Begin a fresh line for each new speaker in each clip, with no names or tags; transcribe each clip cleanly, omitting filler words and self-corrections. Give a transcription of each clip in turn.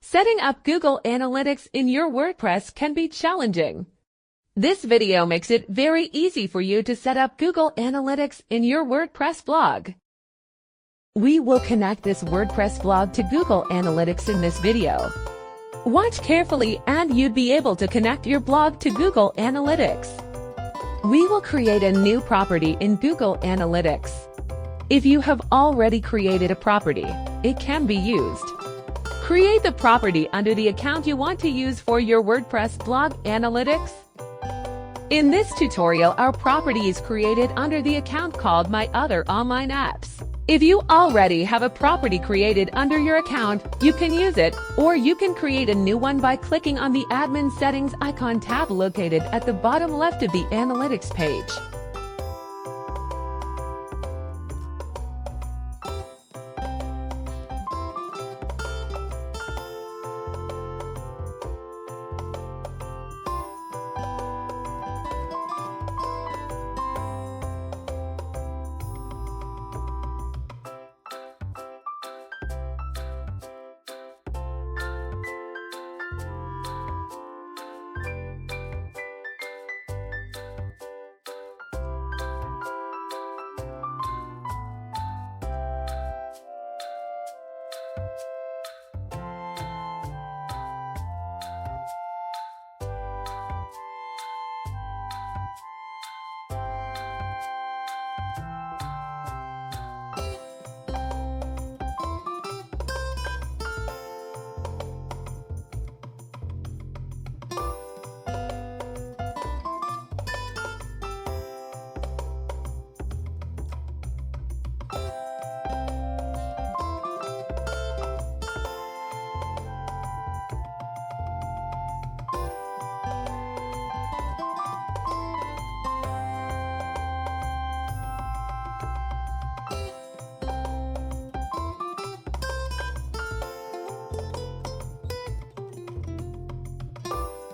Setting up Google Analytics in your WordPress can be challenging. This video makes it very easy for you to set up Google Analytics in your WordPress blog. We will connect this WordPress blog to Google Analytics in this video. Watch carefully and you'd be able to connect your blog to Google Analytics. We will create a new property in Google Analytics. If you have already created a property, it can be used. Create the property under the account you want to use for your WordPress blog analytics. In this tutorial, our property is created under the account called My Other Online Apps. If you already have a property created under your account, you can use it, or you can create a new one by clicking on the Admin Settings icon tab located at the bottom left of the Analytics page.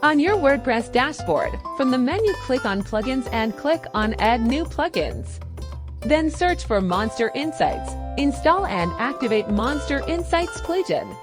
On your WordPress dashboard, from the menu click on Plugins and click on Add New Plugins. Then search for Monster Insights. Install and activate Monster Insights plugin.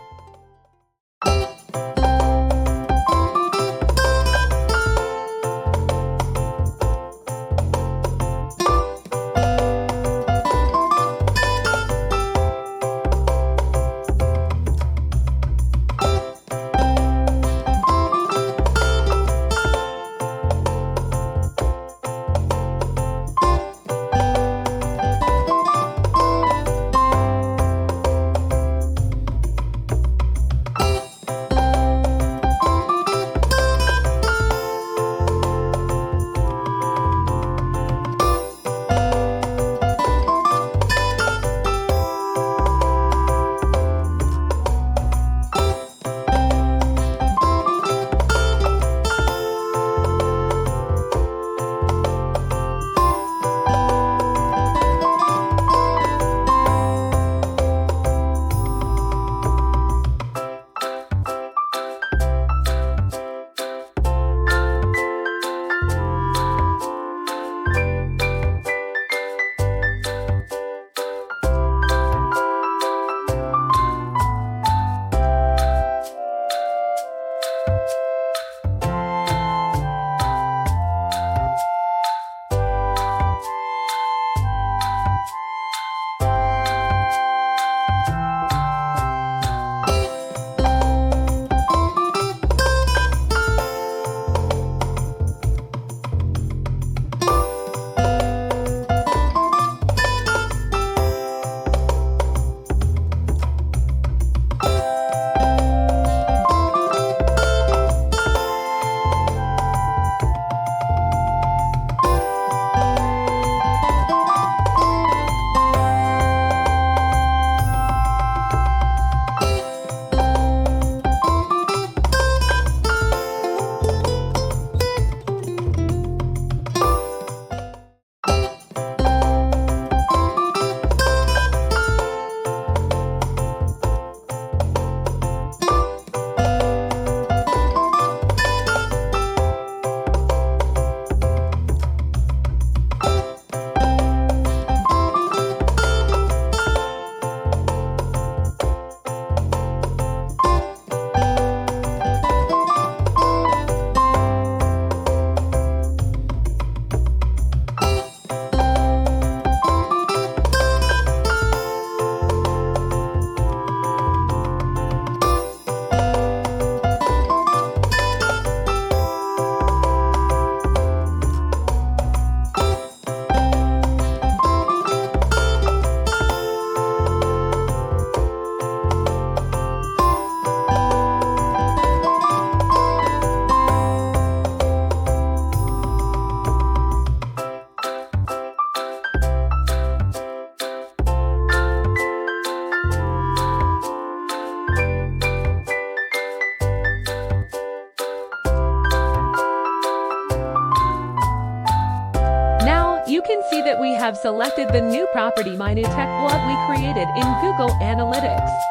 You can see that we have selected the new property, my new tech blog we created in Google Analytics.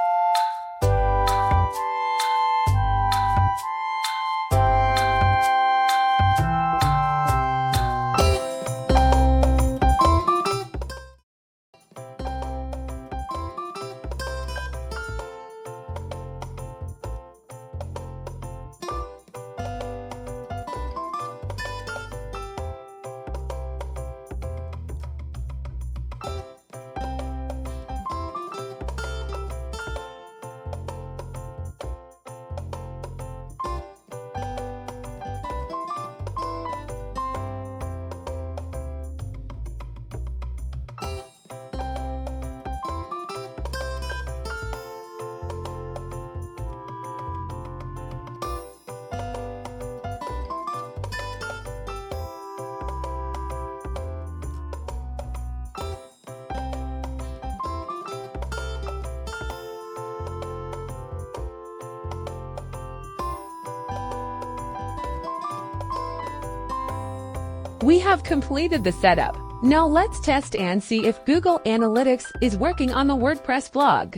We have completed the setup. Now let's test and see if Google Analytics is working on the WordPress blog.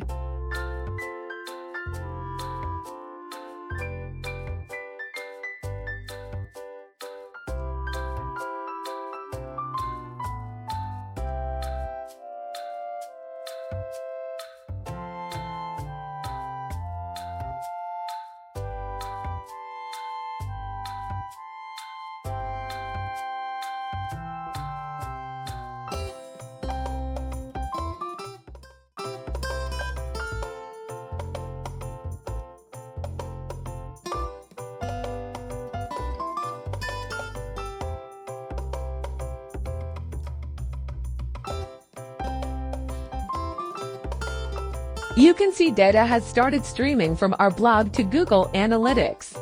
You can see data has started streaming from our blog to Google Analytics.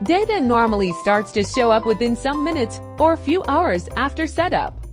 Data normally starts to show up within some minutes or few hours after setup.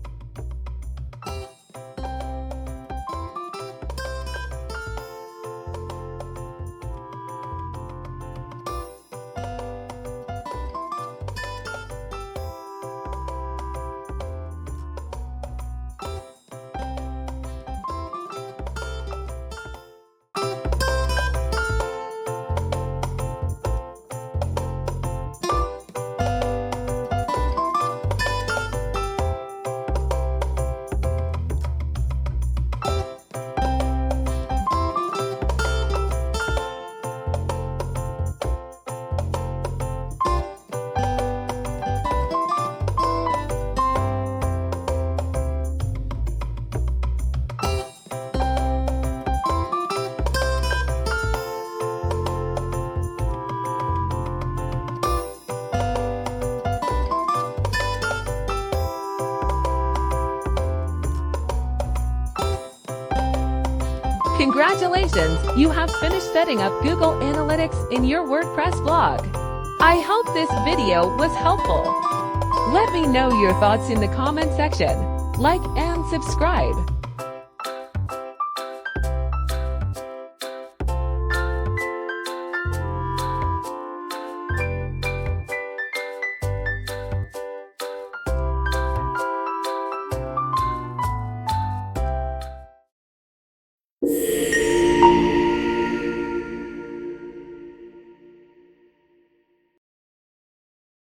Congratulations! You have finished setting up Google Analytics in your WordPress blog. I hope this video was helpful. Let me know your thoughts in the comment section. Like and subscribe.